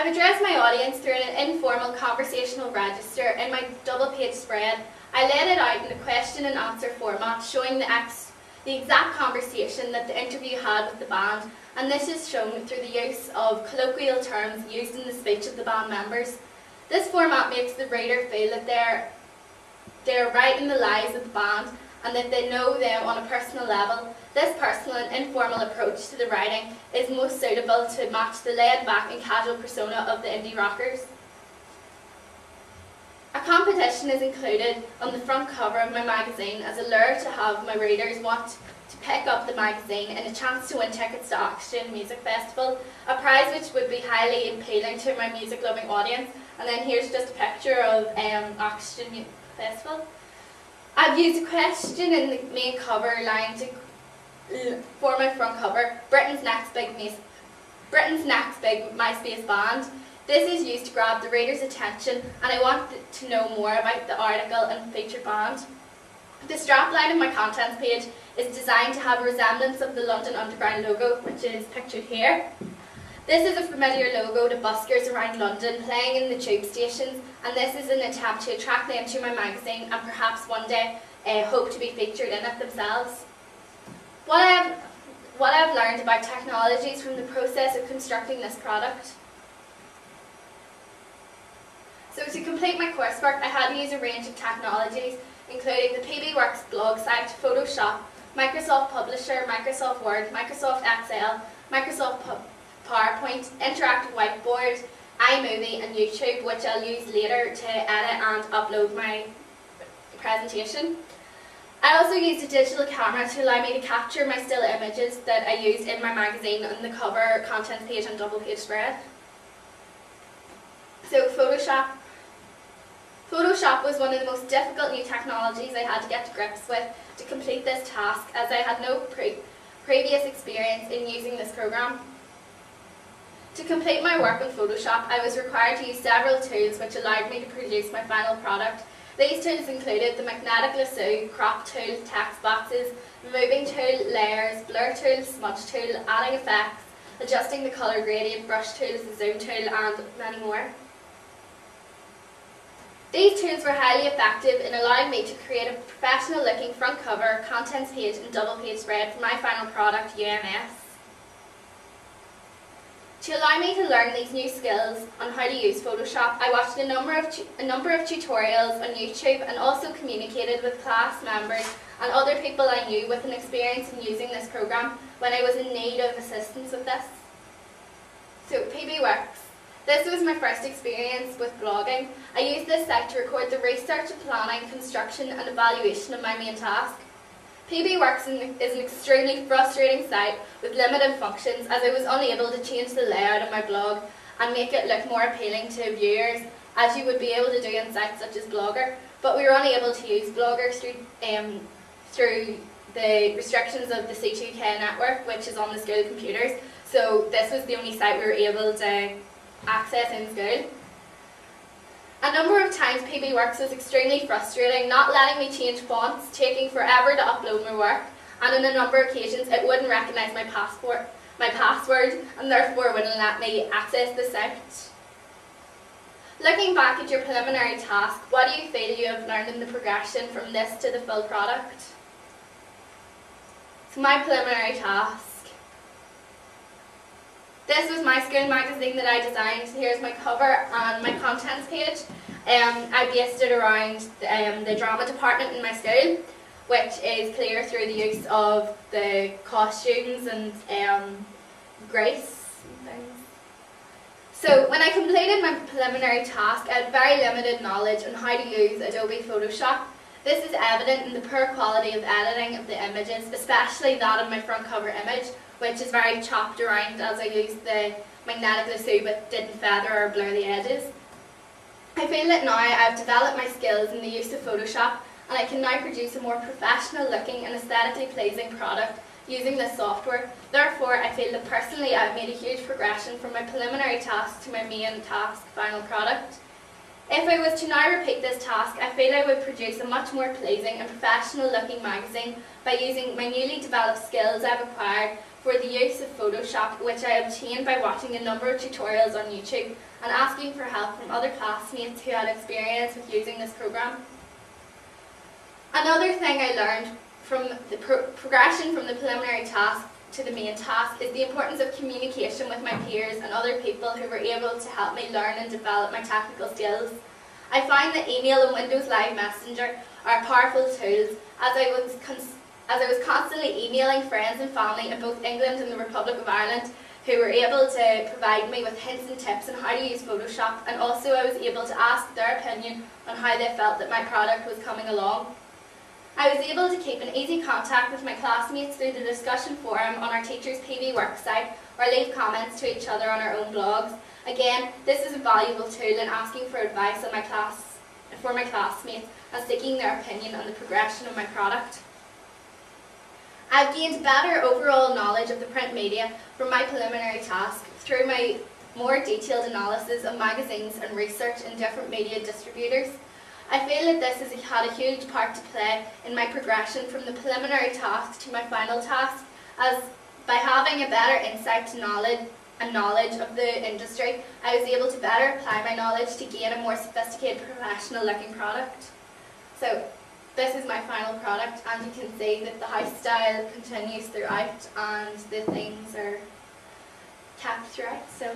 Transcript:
I've addressed my audience through an informal conversational register in my double-page spread. I laid it out in a question and answer format, showing the exact conversation that the interview had with the band, and this is shown through the use of colloquial terms used in the speech of the band members. This format makes the reader feel that they're right in the lives of the band and that they know them on a personal level. This personal and informal approach to the writing is most suitable to match the laid-back and casual persona of the indie rockers. A competition is included on the front cover of my magazine as a lure to have my readers want to pick up the magazine and a chance to win tickets to Oxygen Music Festival, a prize which would be highly appealing to my music-loving audience. And then here's just a picture of Oxygen Music Festival. I've used a question in the main cover line for my front cover, Britain's next big MySpace band. This is used to grab the reader's attention, and I want to know more about the article and featured band. The strapline of my contents page is designed to have a resemblance of the London Underground logo, which is pictured here. This is a familiar logo to buskers around London playing in the tube stations, and this is an attempt to attract them to my magazine and perhaps one day hope to be featured in it themselves. What I've learned about technologies from the process of constructing this product. So to complete my coursework, I had to use a range of technologies, including the PBWorks blog site, Photoshop, Microsoft Publisher, Microsoft Word, Microsoft Excel, Microsoft PowerPoint, Interactive Whiteboard, iMovie and YouTube, which I'll use later to edit and upload my presentation. I also used a digital camera to allow me to capture my still images that I used in my magazine on the cover, contents page and double page spread. So Photoshop was one of the most difficult new technologies I had to get to grips with to complete this task, as I had no previous experience in using this program. To complete my work on Photoshop, I was required to use several tools which allowed me to produce my final product. These tools included the magnetic lasso, crop tool, text boxes, removing tool, layers, blur tool, smudge tool, adding effects, adjusting the colour gradient, brush tools, the zoom tool and many more. These tools were highly effective in allowing me to create a professional looking front cover, contents page and double page spread for my final product, UMS. To allow me to learn these new skills on how to use Photoshop, I watched a number of tutorials on YouTube and also communicated with class members and other people I knew with an experience in using this program when I was in need of assistance with this. So PBWorks. This was my first experience with blogging. I used this site to record the research, planning, construction and evaluation of my main task. PBWorks is an extremely frustrating site with limited functions, as I was unable to change the layout of my blog and make it look more appealing to viewers, as you would be able to do in sites such as Blogger. But we were unable to use Blogger through the restrictions of the C2K network, which is on the school computers. So this was the only site we were able to access in school. A number of times PBWorks was extremely frustrating, not letting me change fonts, taking forever to upload my work, and on a number of occasions it wouldn't recognise my password and therefore wouldn't let me access the site. Looking back at your preliminary task, what do you feel you have learned in the progression from this to the full product? So my preliminary task. This was my school magazine that I designed. Here's my cover and my contents page. I based it around the drama department in my school, which is clear through the use of the costumes and grace and things. So when I completed my preliminary task, I had very limited knowledge on how to use Adobe Photoshop. This is evident in the poor quality of editing of the images, especially that of my front cover image, which is very chopped around as I used the magnetic lasso but didn't feather or blur the edges. I feel that now I've developed my skills in the use of Photoshop and I can now produce a more professional looking and aesthetically pleasing product using this software. Therefore, I feel that personally I've made a huge progression from my preliminary task to my main task final product. If I was to now repeat this task, I feel I would produce a much more pleasing and professional looking magazine by using my newly developed skills I've acquired for the use of Photoshop, which I obtained by watching a number of tutorials on YouTube and asking for help from other classmates who had experience with using this program. Another thing I learned from the progression from the preliminary task to the main task is the importance of communication with my peers and other people who were able to help me learn and develop my technical skills. I find that email and Windows Live Messenger are powerful tools, as I was constantly emailing friends and family in both England and the Republic of Ireland who were able to provide me with hints and tips on how to use Photoshop, and also I was able to ask their opinion on how they felt that my product was coming along. I was able to keep in easy contact with my classmates through the discussion forum on our Teachers PB worksite or leave comments to each other on our own blogs. Again, this is a valuable tool in asking for advice on for my classmates and seeking their opinion on the progression of my product. I've gained better overall knowledge of the print media from my preliminary task through my more detailed analysis of magazines and research in different media distributors. I feel that this has had a huge part to play in my progression from the preliminary task to my final task, as by having a better insight to knowledge of the industry, I was able to better apply my knowledge to gain a more sophisticated, professional looking product. So this is my final product, and you can see that the house style continues throughout and the things are kept throughout. So